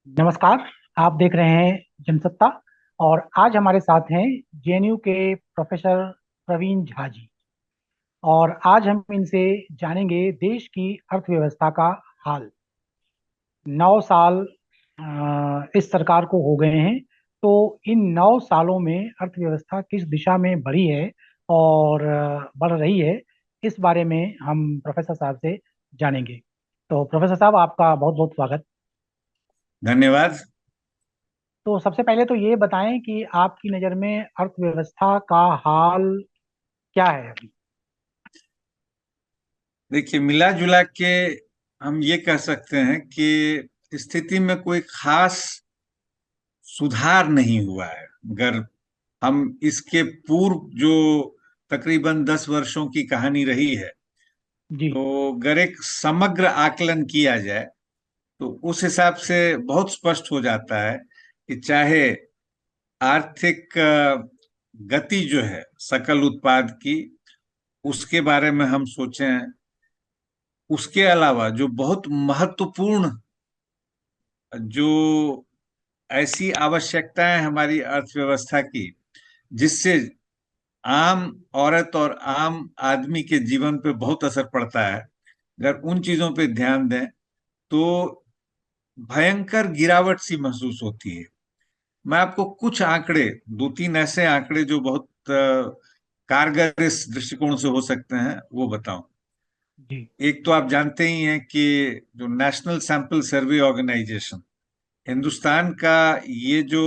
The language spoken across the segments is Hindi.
नमस्कार। आप देख रहे हैं जनसत्ता। और आज हमारे साथ हैं जेएनयू के प्रोफेसर प्रवीण झा जी। और आज हम इनसे जानेंगे देश की अर्थव्यवस्था का हाल। 9 साल इस सरकार को हो गए हैं। तो इन 9 सालों में अर्थव्यवस्था किस दिशा में बढ़ी है और बढ़ रही है, इस बारे में हम प्रोफेसर साहब से जानेंगे। तो प्रोफेसर साहब, आपका बहुत बहुत स्वागत। धन्यवाद। तो सबसे पहले तो ये बताएं कि आपकी नज़र में अर्थव्यवस्था का हाल क्या है अभी। देखिए, मिला जुला के हम ये कह सकते हैं कि स्थिति में कोई खास सुधार नहीं हुआ है। अगर हम इसके पूर्व जो तकरीबन 10 वर्षों की कहानी रही है, जी। तो अगर एक समग्र आकलन किया जाए तो उस हिसाब से बहुत स्पष्ट हो जाता है कि चाहे आर्थिक गति जो है सकल उत्पाद की, उसके बारे में हम सोचें, उसके अलावा जो बहुत महत्वपूर्ण जो ऐसी आवश्यकताएं हमारी अर्थव्यवस्था की जिससे आम औरत और आम आदमी के जीवन पे बहुत असर पड़ता है, अगर उन चीजों पे ध्यान दें तो भयंकर गिरावट सी महसूस होती है। मैं आपको कुछ आंकड़े, दो तीन ऐसे आंकड़े जो बहुत कारगर इस दृष्टिकोण से हो सकते हैं, वो बताऊं। जी। एक तो आप जानते ही हैं कि जो national sample survey organisation, Hindustan का ये जो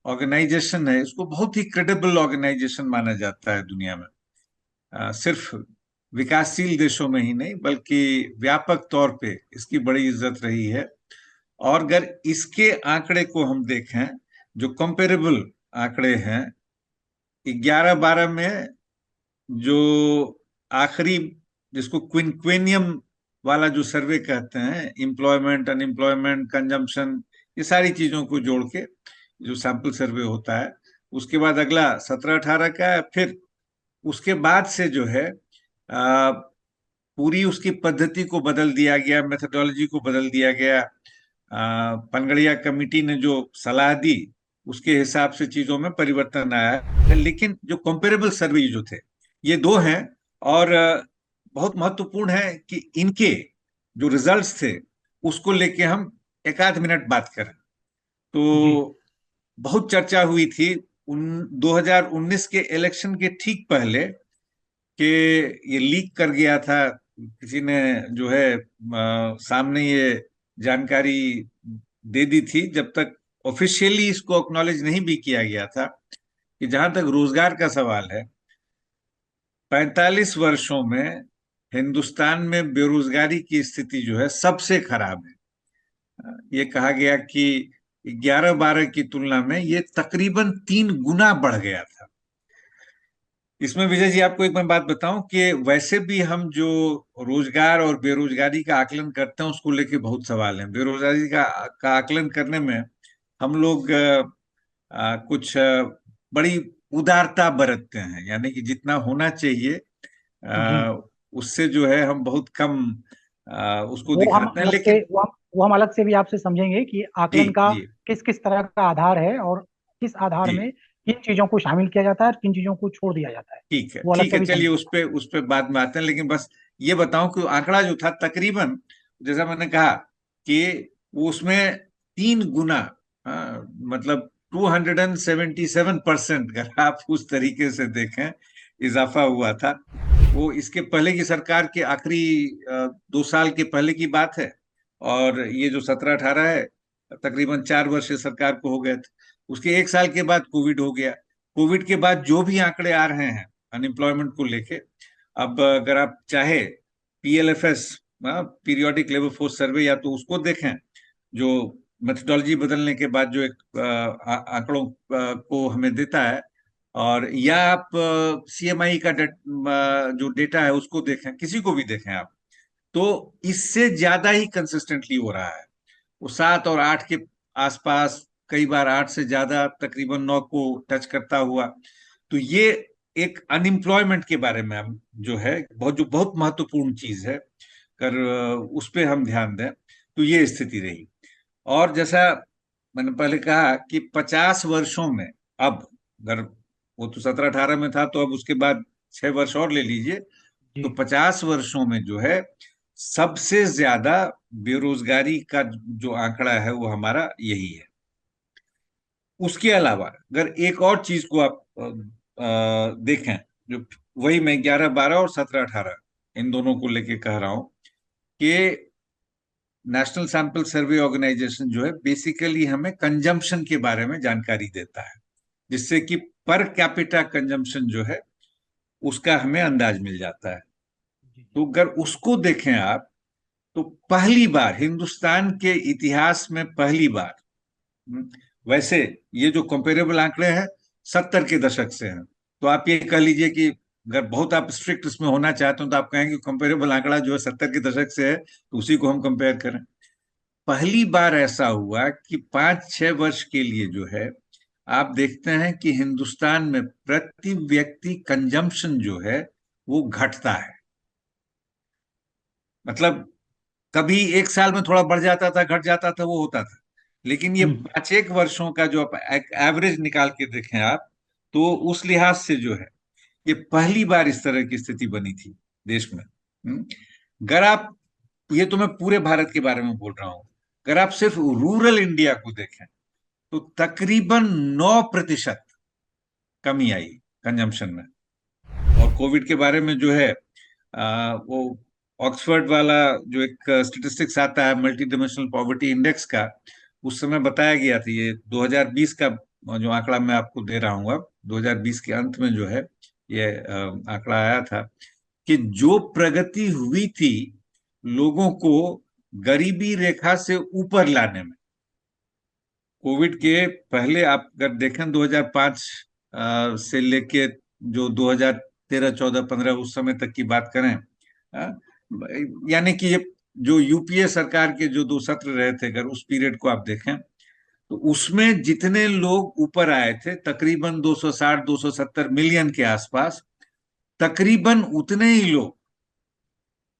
ऑर्गेनाइजेशन है, इसको बहुत ही क्रेडिबल ऑर्गेनाइजेशन माना जाता है दुनिया में। सिर्फ विकासशील देशों में ही नहीं बल्कि व्यापक तौर पे इसकी बड़ी इज्जत रही है। और अगर इसके आंकड़े को हम देखें, जो कंपेरेबल आंकड़े हैं, 11-12 में जो आखिरी, जिसको क्विंक्वेनियम वाला जो सर्वे कहते हैं, एम्प्लॉयमेंट, अनएम्प्लॉयमेंट, कंजम्पशन, ये सारी चीजों को जोड़ के जो सैंपल सर्वे होता है, उसके बाद अगला 17-18 का है। फिर उसके बाद से जो है पूरी उसकी पद्धति को बदल दिया गया, मेथोडोलॉजी को बदल दिया गया। पनगड़िया कमेटी ने जो सलाह दी, उसके हिसाब से चीजों में परिवर्तन आया है। लेकिन जो कंपेरेबल सर्वे जो थे, ये दो हैं। और बहुत महत्वपूर्ण है कि इनके जो रिजल्ट्स थे, उसको लेके हम एक आध मिनट बात करें। जी। तो बहुत चर्चा हुई थी उन 2019 के इलेक्शन के ठीक पहले कि ये लीक कर गया था किसी ने, जो है सामने ये जानकारी दे दी थी, जब तक ऑफिशियली इसको एक्नॉलेज नहीं भी किया गया था, कि जहां तक रोजगार का सवाल है, 45 वर्षों में हिंदुस्तान में बेरोजगारी की स्थिति जो है सबसे खराब है। ये कहा गया कि 11-12 की तुलना में ये तकरीबन 3 गुना बढ़ गया था। इसमें विजय जी, आपको एक मैं बात बताऊं कि वैसे भी हम जो रोजगार और बेरोजगारी का आकलन करते हैं, उसको लेके बहुत सवाल हैं। बेरोजगारी का आकलन करने में हम लोग कुछ बड़ी उदारता बरतते हैं, यानी कि जितना होना चाहिए जी। उससे जो है हम बहुत कम उसको वो हम दिखाते हैं। अलग से लेकिन वो हम अलग से भी आपसे समझेंगे कि जी आकलन का जी, किस किस तरह का आधार है और किस आधार जी में किन चीजों को शामिल किया जाता है और किन चीजों को छोड़ दिया जाता है। ठीक है, वो अलग ठीक से है, भी चलिए समझेंगे। उस पे बाद में आते हैं। लेकिन बस ये बताऊं कि आंकड़ा जो था तकरीबन, जैसा मैंने कहा कि वो उसमें 3 गुना, मतलब 277%, अगर आप उस तरीके से देखें, इजाफा हुआ था। वो इसके पहले की सरकार के आखिरी 2 साल के पहले की बात है। और ये जो 17-18 है, तकरीबन 4 वर्ष इस सरकार को हो गए थे। उसके 1 साल के बाद कोविड हो गया। कोविड के बाद जो भी आंकड़े आ रहे हैं अनएम्प्लॉयमेंट को लेके, अब अगर आप चाहे PLFS, periodic labour force survey, या तो उसको देखें, जो मेथोडोलॉजी बदलने के बाद जो एक आंकड़ों को हमें देता है, और या आप सीएमआई का जो डेटा है उसको देखें, किसी को भी देखें आप, तो इससे ज्यादा ही कंसिस्टेंटली हो रहा है। वो 7 और 8 के आसपास, कई बार 8 से ज्यादा, तकरीबन 9 को टच करता हुआ। तो ये एक अनएम्प्लॉयमेंट के बारे में हम जो है, जो बहुत महत्वपूर्ण चीज है, कर उस पे हम ध्यान दें, तो ये स्थिति रही। और जैसा मैंने पहले कहा कि 50 वर्षों में, अब अगर वो तो 17-18 में था, तो अब उसके बाद 6 वर्ष और ले लीजिए, तो जी। 50 वर्षों में जो है सबसे ज्यादा बेरोजगारी का जो आंकड़ा है वो हमारा यही है। उसके अलावा अगर एक और चीज को आप देखें, जो वही मैं 11-12 और 17-18 इन दोनों को लेके कह रहा हूं कि नेशनल सैंपल सर्वे ऑर्गेनाइजेशन जो है बेसिकली हमें कंजम्पशन के बारे में जानकारी देता है, जिससे कि पर कैपिटा कंजम्पशन जो है उसका हमें अंदाज मिल जाता है। जी। जी। तो अगर उसको देखें आप, तो पहली बार हिंदुस्तान के इतिहास में पहली बार, हम्म, वैसे ये जो कंपेरेबल आंकड़े हैं 70 के दशक से हैं, तो आप ये कह लीजिए कि अगर बहुत आप स्ट्रिक्ट इसमें होना चाहते हो तो आप कहेंगे कंपेरेबल आंकड़ा जो है 70 के दशक से है, तो उसी को हम कंपेयर करें। पहली बार ऐसा हुआ कि 5-6 वर्ष के लिए जो है आप देखते हैं कि हिंदुस्तान में प्रति व्यक्ति कंजम्पशन जो है वो घटता है। मतलब कभी एक साल में थोड़ा बढ़ जाता था, घट जाता था, वो होता था। लेकिन ये हम्म। 5 एक वर्षों का जो आप एक एवरेज निकाल के देखें आप, तो उस लिहाज से जो है ये पहली बार इस तरह की स्थिति बनी थी देश में। अगर आप, ये तो मैं पूरे भारत के बारे में बोल रहा हूं, अगर आप सिर्फ रूरल इंडिया को देखें तो तकरीबन 9% कमी आई कंजम्पशन में। और कोविड के बारे में जो है वो ऑक्सफर्ड वाला जो एक स्टेटिस्टिक्स आता है मल्टी डिमेंशनल पॉवर्टी इंडेक्स का, उस समय बताया गया था, ये 2020 का जो आंकड़ा मैं आपको दे रहा हूँ अब, 2020 के अंत में जो है ये आंकड़ा आया था कि जो प्रगति हुई थी लोगों को गरीबी रेखा से ऊपर लाने में, कोविड के पहले आप अगर देखें 2005 से लेके जो 2013 14 15 उस समय तक की बात करें, अ, यानी कि ये जो यूपीए सरकार के जो 2 सत्र रहे थे, अगर उस पीरियड को आप देखें, तो उसमें जितने लोग ऊपर आए थे तकरीबन 260 270 मिलियन के आसपास, तकरीबन उतने ही लोग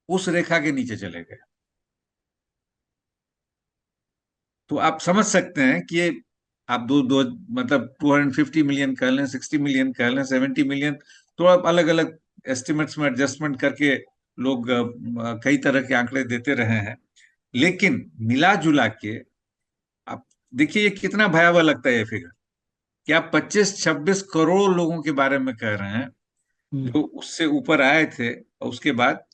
उस रेखा के नीचे चले गए। तो आप समझ सकते हैं कि ये आप दो दो मतलब 250 मिलियन कह लें, 60 मिलियन कह लें, 70 मिलियन, थोड़ा अलग अलग एस्टिमेट्स में एडजस्टमेंट करके लोग कई तरह के आंकड़े देते रहे हैं। लेकिन मिला जुला के आप देखिए ये कितना भयावह लगता है ये फिगर, कि आप 25-26 करोड़ लोगों के बारे में कह रहे हैं हम्म। जो उससे ऊपर आए थे, और उसके बाद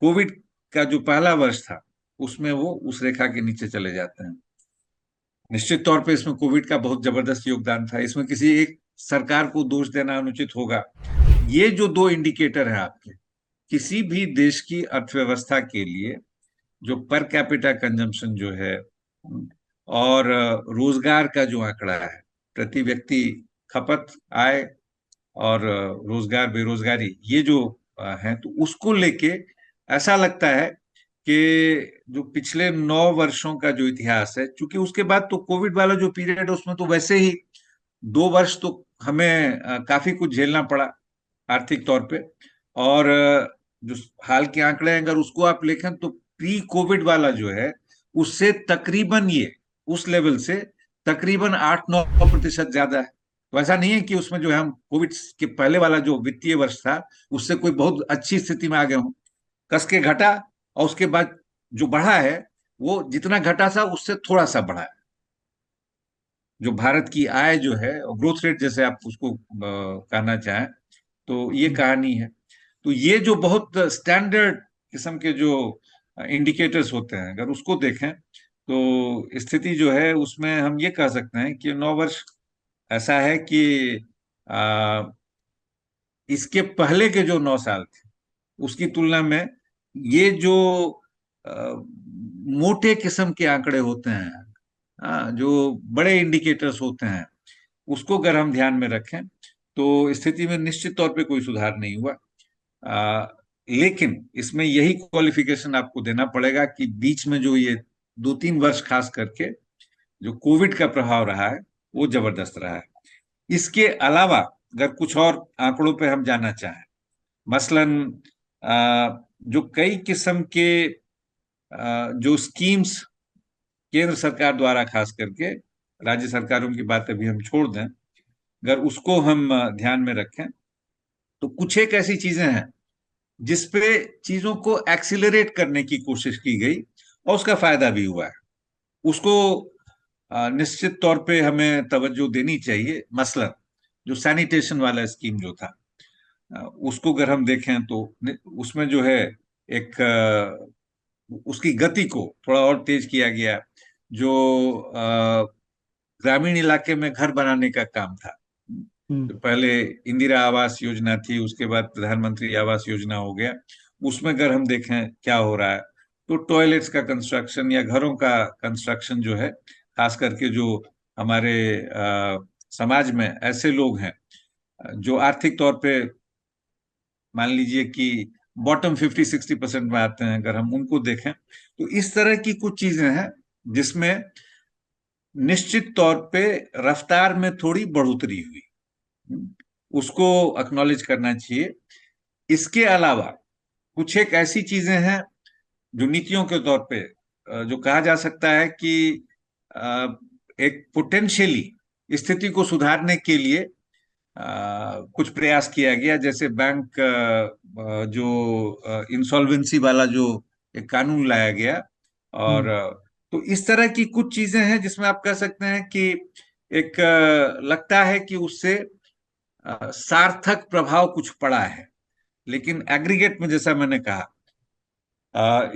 कोविड का जो पहला वर्ष था उसमें वो उस रेखा के नीचे चले जाते हैं। निश्चित तौर पे इसमें कोविड का बहुत जबरदस्त योगदान था, इसमें किसी एक सरकार को दोष देना अनुचित होगा। ये जो दो इंडिकेटर है आपके, किसी भी देश की अर्थव्यवस्था के लिए, जो पर कैपिटा कंजम्पशन जो है और रोजगार का जो आंकड़ा है, प्रति व्यक्ति खपत, आय और रोजगार बेरोजगारी, ये जो है, तो उसको लेके ऐसा लगता है कि जो पिछले 9 वर्षों का जो इतिहास है, चूंकि उसके बाद तो कोविड वाला जो पीरियड है उसमें तो वैसे ही 2 वर्ष तो हमें काफी कुछ झेलना पड़ा आर्थिक तौर पे। और जो हाल के आंकड़े हैं अगर उसको आप लेखें तो प्री कोविड वाला जो है उससे तकरीबन ये उस लेवल से तकरीबन 8-9% ज्यादा है। तो ऐसा नहीं है कि उसमें जो है हम कोविड के पहले वाला जो वित्तीय वर्ष था उससे कोई बहुत अच्छी स्थिति में आ गए हों। कस के घटा, और उसके बाद जो बढ़ा है वो जितना घटा था उससे थोड़ा सा बढ़ा है। जो भारत की आय जो है और ग्रोथ रेट जैसे आप उसको कहना चाहें, तो ये हम्म। कहानी है। तो ये जो बहुत स्टैंडर्ड किस्म के जो इंडिकेटर्स होते हैं अगर उसको देखें, तो स्थिति जो है उसमें हम ये कह सकते हैं कि 9 वर्ष ऐसा है कि आ, इसके पहले के जो 9 साल थे उसकी तुलना में ये जो आ, मोटे किस्म के आंकड़े होते हैं, जो बड़े इंडिकेटर्स होते हैं, उसको अगर हम ध्यान में रखें तो स्थिति में निश्चित तौर पे कोई सुधार नहीं हुआ। आ, लेकिन इसमें यही क्वालिफिकेशन आपको देना पड़ेगा कि बीच में जो ये 2-3 वर्ष खास करके जो कोविड का प्रभाव रहा है वो जबरदस्त रहा है। इसके अलावा अगर कुछ और आंकड़ों पे हम जाना चाहें, मसलन जो कई किस्म के जो स्कीम्स केंद्र सरकार द्वारा खास करके, राज्य सरकारों की बात अभी हम छोड़ दें, अगर उसको हम ध्यान में रखें, तो कुछ एक ऐसी चीजें हैं जिसपे चीजों को एक्सिलरेट करने की कोशिश की गई और उसका फायदा भी हुआ है। उसको निश्चित तौर पे हमें तवज्जो देनी चाहिए। मसलन जो सैनिटेशन वाला स्कीम जो था, उसको अगर हम देखें तो उसमें जो है एक उसकी गति को थोड़ा और तेज किया गया। जो ग्रामीण इलाके में घर बनाने का काम था, हम्म। तो पहले इंदिरा आवास योजना थी, उसके बाद प्रधानमंत्री आवास योजना हो गया। उसमें अगर हम देखें क्या हो रहा है, तो टॉयलेट्स का कंस्ट्रक्शन या घरों का कंस्ट्रक्शन जो है, खास करके जो हमारे समाज में ऐसे लोग हैं जो आर्थिक तौर पे मान लीजिए कि बॉटम 50-60% में आते हैं, अगर हम उनको देखें तो इस तरह की कुछ चीजें हैं जिसमें निश्चित तौर पे रफ्तार में थोड़ी बढ़ोतरी हुई। उसको अक्नॉलेज करना चाहिए। इसके अलावा कुछ एक ऐसी चीजें हैं जो नीतियों के तौर पे जो कहा जा सकता है कि अ, एक पोटेंशियली स्थिति को सुधारने के लिए कुछ प्रयास किया गया। जैसे बैंक जो इंसॉल्वेंसी वाला जो एक कानून लाया गया, और हम्म। तो इस तरह की कुछ चीजें हैं जिसमें आप कह सकते हैं कि एक लगता है कि उससे सार्थक प्रभाव कुछ पड़ा है। लेकिन एग्रीगेट में जैसा मैंने कहा,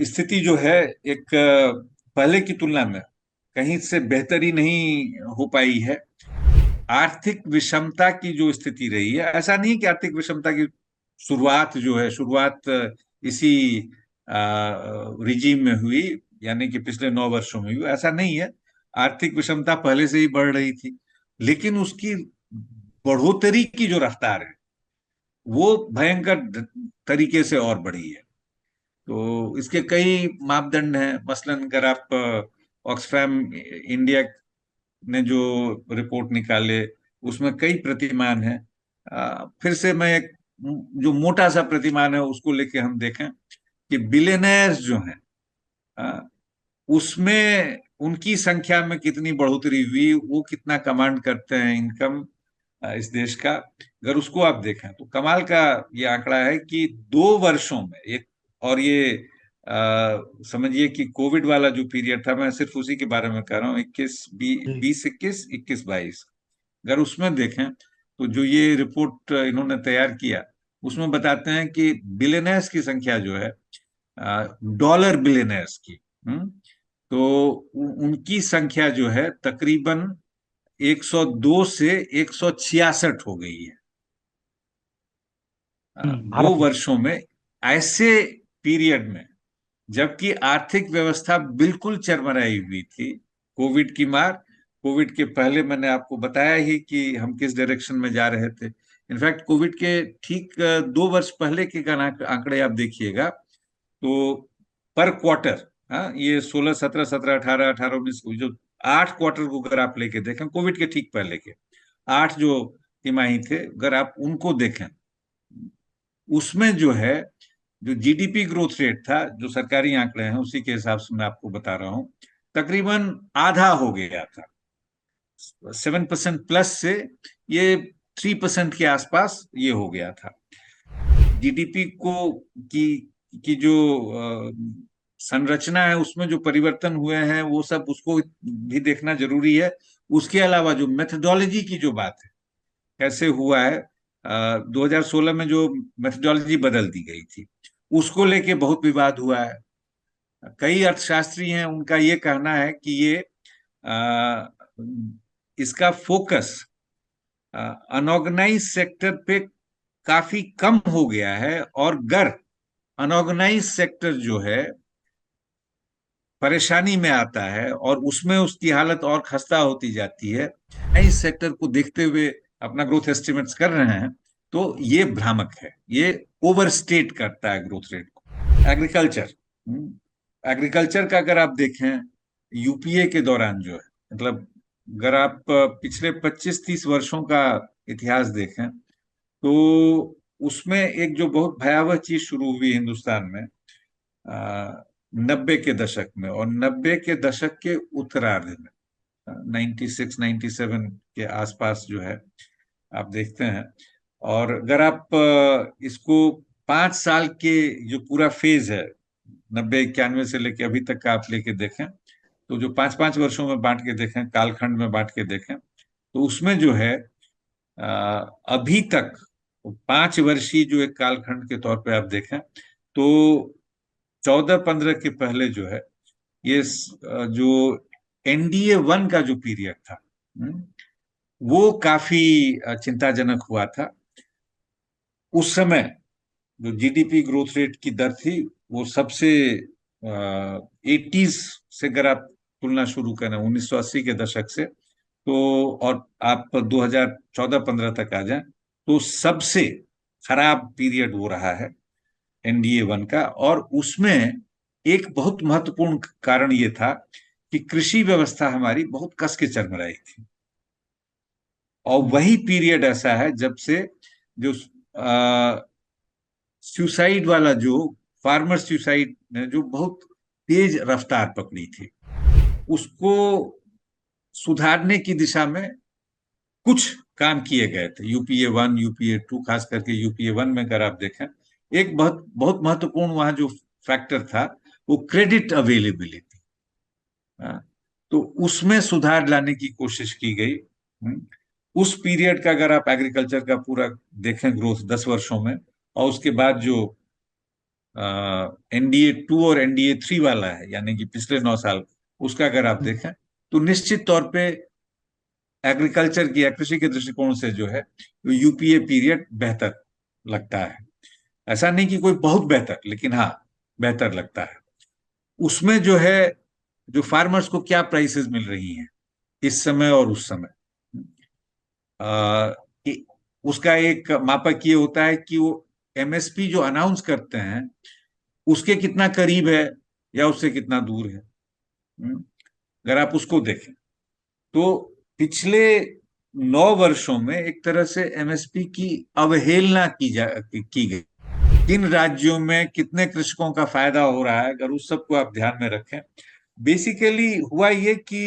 स्थिति जो है एक पहले की तुलना में कहीं से बेहतरी नहीं हो पाई है। आर्थिक विषमता की जो स्थिति रही है, ऐसा नहीं कि आर्थिक विषमता की शुरुआत जो है, शुरुआत इसी रिजीम में हुई, यानी कि पिछले 9 वर्षों में हुई, ऐसा नहीं है। आर्थिक विषमता पहले से ही बढ़ रही थी, लेकिन उसकी बढ़ोतरी की जो रफ्तार है वो भयंकर तरीके से और बढ़ी है। तो इसके कई मापदंड हैं। मसलन अगर आप ऑक्सफैम इंडिया ने जो रिपोर्ट निकाले, उसमें कई प्रतिमान हैं। फिर से मैं एक जो मोटा सा प्रतिमान है उसको लेके हम देखें कि बिलियनर्स जो हैं, अ, उसमें उनकी संख्या में कितनी बढ़ोतरी हुई, वो कितना कमांड करते हैं इनकम इस देश का, अगर उसको आप देखें तो कमाल का ये आंकड़ा है कि 2 वर्षों में एक, और ये समझिए कि कोविड वाला जो पीरियड था, मैं सिर्फ उसी के बारे में कह रहा हूँ, 21 20 21 21 22, अगर उसमें देखें तो जो ये रिपोर्ट इन्होंने तैयार किया, उसमें बताते हैं कि बिलियनर्स की संख्या जो है, डॉलर बिलियनर्स की, तो उनकी संख्या जो है तकरीबन 102 से 166 हो गई है दो भारत में। वर्षों में, ऐसे पीरियड में, जबकि आर्थिक व्यवस्था बिल्कुल चरमराई हुई थी। कोविड की मार, कोविड के पहले मैंने आपको बताया ही कि हम किस डायरेक्शन में जा रहे थे। इनफैक्ट कोविड के ठीक 2 वर्ष पहले के आंकड़े आप देखिएगा, तो पर क्वार्टर, हाँ, ये 16 17 17 18 18 19 जो 8 क्वार्टर को अगर आप लेके देखें, कोविड के ठीक पहले के 8 जो तिमाही थे, अगर आप उनको देखें, उसमें जो है जो जीडीपी ग्रोथ रेट था, जो सरकारी आंकड़े हैं उसी के हिसाब से मैं आपको बता रहा हूं, तकरीबन आधा हो गया था। 7% प्लस से ये 3% के आसपास ये हो गया था। जीडीपी को की की जो संरचना है, उसमें जो परिवर्तन हुए हैं वो सब, उसको भी देखना जरूरी है। उसके अलावा जो मेथडोलॉजी की जो बात है, कैसे हुआ है, 2016 में जो मेथडोलॉजी बदल दी गई थी, उसको लेके बहुत विवाद हुआ है। कई अर्थशास्त्री हैं, उनका ये कहना है कि ये इसका फोकस अनऑर्गेनाइज सेक्टर पे काफी कम हो गया है, और अगर अनऑर्गेनाइज सेक्टर जो है परेशानी में आता है और उसमें उसकी हालत और खस्ता होती जाती है, इस सेक्टर को देखते हुए अपना ग्रोथ एस्टिमेट्स कर रहे हैं, तो ये भ्रामक है, ये ओवरस्टेट करता है ग्रोथ रेट को। एग्रीकल्चर, एग्रीकल्चर का अगर आप देखें, यूपीए के दौरान जो है, मतलब अगर आप पिछले 25-30 वर्षों का इतिहास देखें, तो उसमें एक जो बहुत भयावह चीज शुरू हुई हिंदुस्तान में, 90 के दशक में, और 90 के दशक के उत्तरार्ध में 96 97 के आसपास जो है आप देखते हैं। और अगर आप इसको 5 साल के जो पूरा फेज है, 90 91 से लेके अभी तक का आप लेके देखें, तो जो 5 5 वर्षों में बांट के देखें, कालखंड में बांट के देखें, तो उसमें जो है अभी तक 5 वर्षीय जो एक कालखंड के तौर पे आप देखें, तो 14 15 के पहले जो है ये जो NDA 1 का जो पीरियड था, वो काफी चिंताजनक हुआ था। उस समय जो GDP ग्रोथ रेट की दर थी, वो सबसे 80s से अगर आप तुलना शुरू करें 1980 के दशक से, तो और आप 2014 15 तक आ जाएं, तो सबसे खराब पीरियड हो रहा है NDA 1 का। और उसमें एक बहुत महत्वपूर्ण कारण ये था कि कृषि व्यवस्था हमारी बहुत कस के चरमराई थी। और हम्म। वही पीरियड ऐसा है जब से जो सुसाइड वाला, जो फार्मर सुसाइड ने जो बहुत तेज रफ्तार पकड़ी थी, उसको सुधारने की दिशा में कुछ काम किए गए थे। UPA 1 UPA 2, खास करके UPA 1 में अगर आप देखें, एक बहुत बहुत महत्वपूर्ण वहां जो फैक्टर था वो क्रेडिट अवेलेबिलिटी। तो उसमें सुधार लाने की कोशिश की गई। उस पीरियड का अगर आप एग्रीकल्चर का पूरा देखें ग्रोथ 10 वर्षों में, और उसके बाद जो NDA 2 और NDA 3 वाला है, यानी कि पिछले 9 साल, उसका अगर आप हम्म। देखें, तो निश्चित तौर पे एग्रीकल्चर की या कृषि के दृष्टिकोण से जो है तो UPA पीरियड बेहतर लगता है। ऐसा नहीं कि कोई बहुत बेहतर, लेकिन हाँ, बेहतर लगता है। उसमें जो है, जो फार्मर्स को क्या प्राइसेस मिल रही हैं इस समय और उस समय, आ, उसका एक मापक ये होता है कि वो MSP जो अनाउंस करते हैं उसके कितना करीब है या उससे कितना दूर है। अगर आप उसको देखें, तो पिछले 9 वर्षों में एक तरह से MSP की अवहेलना की गई। किन राज्यों में कितने कृषकों का फायदा हो रहा है, अगर उस सबको आप ध्यान में रखें, बेसिकली हुआ ये कि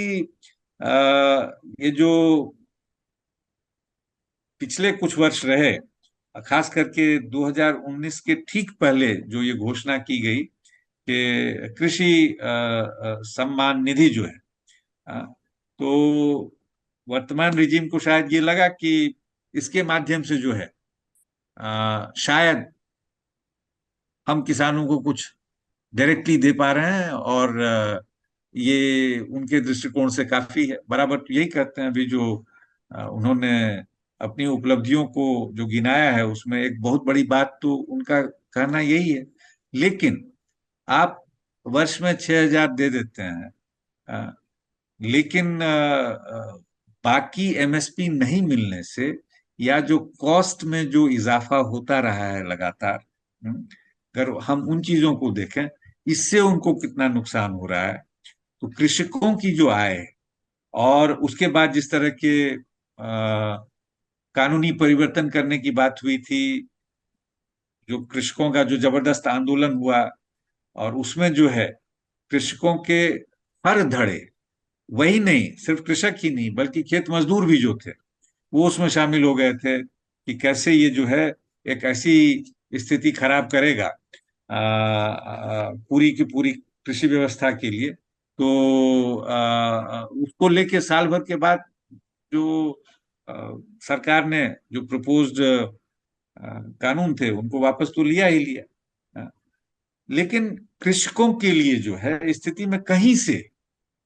ये जो पिछले कुछ वर्ष रहे, खास करके 2019 के ठीक पहले जो ये घोषणा की गई कि कृषि सम्मान निधि जो है, तो वर्तमान रिजीम को शायद ये लगा कि इसके माध्यम से जो है शायद हम किसानों को कुछ डायरेक्टली दे पा रहे हैं, और ये उनके दृष्टिकोण से काफी है। बराबर तो यही कहते हैं। अभी जो उन्होंने अपनी उपलब्धियों को जो गिनाया है, उसमें एक बहुत बड़ी बात तो उनका कहना यही है। लेकिन आप वर्ष में 6,000 दे देते हैं, लेकिन बाकी MSP नहीं मिलने से, या जो कॉस्ट में जो इजाफा होता रहा है लगातार, अगर हम उन चीजों को देखें, इससे उनको कितना नुकसान हो रहा है। तो कृषकों की जो आय, और उसके बाद जिस तरह के कानूनी परिवर्तन करने की बात हुई थी, जो कृषकों का जो जबरदस्त आंदोलन हुआ, और उसमें जो है कृषकों के हर धड़े, वही नहीं सिर्फ कृषक ही नहीं बल्कि खेत मजदूर भी जो थे, वो उसमें शामिल हो गए थे कि कैसे ये जो है एक ऐसी स्थिति खराब करेगा पूरी की पूरी कृषि व्यवस्था के लिए। तो उसको लेके साल भर के बाद जो आ, सरकार ने जो प्रपोज्ड कानून थे उनको वापस तो लिया ही लिया। लेकिन कृषकों के लिए जो है स्थिति में कहीं से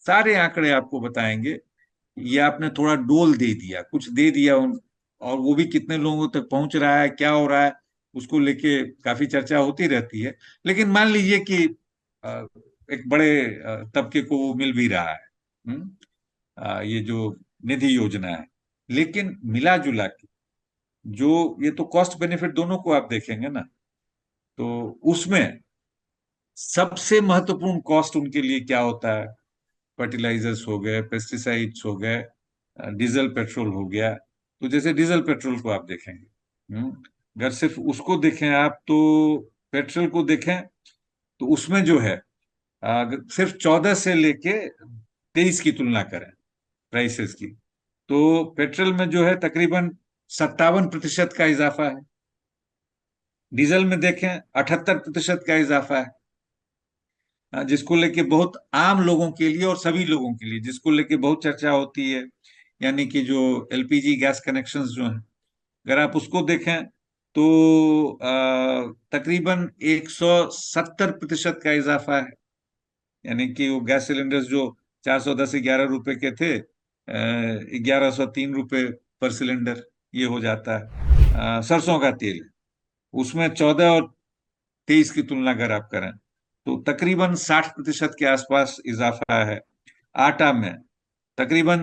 सारे आंकड़े आपको बताएंगे, ये आपने थोड़ा डोल दे दिया, कुछ दे दिया और वो भी कितने लोगों तक पहुंच रहा है, क्या हो रहा है, उसको लेके काफी चर्चा होती रहती है। लेकिन मान लीजिए कि अ, एक बड़े तबके को वो मिल भी रहा है, ये जो निधि योजना है। लेकिन मिला जुला के जो, ये तो कॉस्ट बेनिफिट दोनों को आप देखेंगे ना, तो उसमें सबसे महत्वपूर्ण कॉस्ट उनके लिए क्या होता है? फर्टिलाइजर्स हो गए, पेस्टिसाइड्स हो गए, डीजल पेट्रोल हो गया। तो जैसे डीजल पेट्रोल को आप देखेंगे, अगर सिर्फ उसको देखें आप, तो पेट्रोल को देखें, तो उसमें जो है सिर्फ 14 से लेके 23 की तुलना करें प्राइसेस की, तो पेट्रोल में जो है तकरीबन 57% का इजाफा है। डीजल में देखें 78% का इजाफा है। जिसको लेके बहुत आम लोगों के लिए और सभी लोगों के लिए जिसको लेके बहुत चर्चा होती है, यानी कि जो एलपीजी गैस कनेक्शंस जो हैं, अगर आप उसको देखें तो तकरीबन 170% का इजाफा है। यानी कि वो गैस सिलेंडर्स जो 410-11 रुपए के थे, 1103 रुपए पर सिलेंडर ये हो जाता है। सरसों का तेल उसमें 14 और 23 की तुलना अगर आप करें तो तकरीबन 60% के आसपास इजाफा है। आटा में तकरीबन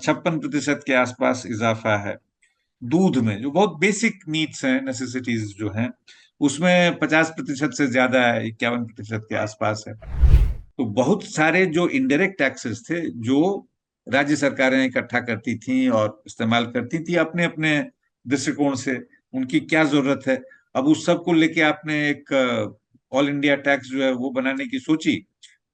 56% के आसपास इजाफा है। दूध में जो बहुत बेसिक नीड्स हैं, नेसेसिटीज जो हैं, उसमें 50% से ज्यादा है, 51% के आसपास है। तो बहुत सारे जो इनडायरेक्ट टैक्सेस थे जो राज्य सरकारें इकट्ठा करती थी और इस्तेमाल करती थी अपने अपने दृष्टिकोण से, उनकी क्या जरूरत है, अब उस सब को लेके आपने एक ऑल इंडिया टैक्स जो है वो बनाने की सोची।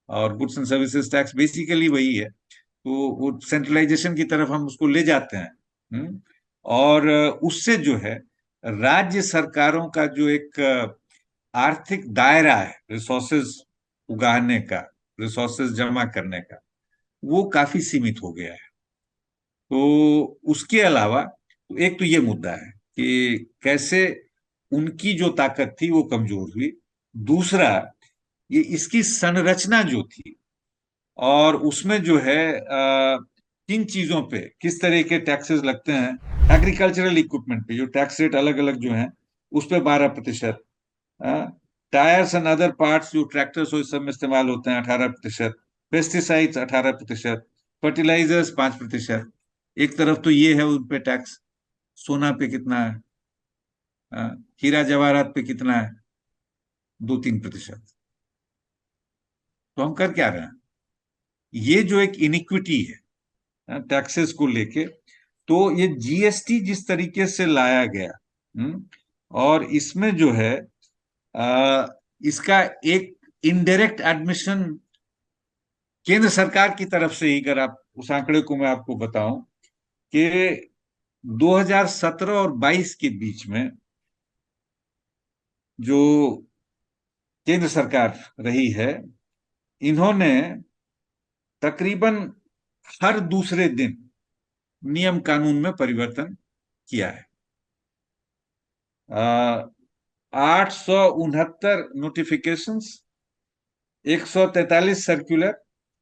और goods and services tax basically वही है, तो वो सेंट्रलाइजेशन की तरफ हम उसको ले जाते हैं। और उससे जो है राज्य सरकारों का जो एक आर्थिक दायरा है रिसोर्सेज उगाने का, रिसोर्सेज जमा करने का, वो काफी सीमित हो गया है। तो उसके अलावा तो एक तो ये मुद्दा है कि कैसे उनकी जो ताकत थी वो कमजोर हुई। दूसरा, ये इसकी संरचना जो थी और उसमें जो है किन चीजों पे किस तरह के टैक्सेस लगते हैं। एग्रीकल्चरल इक्विपमेंट पे जो टैक्स रेट अलग अलग जो हैं उस पे 12%। टायर्स एंड अदर पार्ट्स जो ट्रैक्टर्स और इस सब में इस्तेमाल होते हैं 18%। पेस्टिसाइड्स 18%। फर्टिलाइजर्स 5%। एक तरफ तो ये है उन पे टैक्स। सोना पे कितना है, हीरा जवाहरात पे कितना है, 2-3%। तो हम कर क्या रहे हैं, ये जो एक इनिक्विटी है टैक्सेस को लेके, तो ये जीएसटी जिस तरीके से लाया गया, और इसमें जो है इसका एक इनडायरेक्ट एडमिशन केंद्र सरकार की तरफ से ही, अगर आप उस आंकड़े को मैं आपको बताऊं कि 2017 और 22 के बीच में जो केंद्र सरकार रही है, इन्होंने तकरीबन हर दूसरे दिन नियम कानून में परिवर्तन किया है। 869 नोटिफिकेशंस, 143 सर्कुलर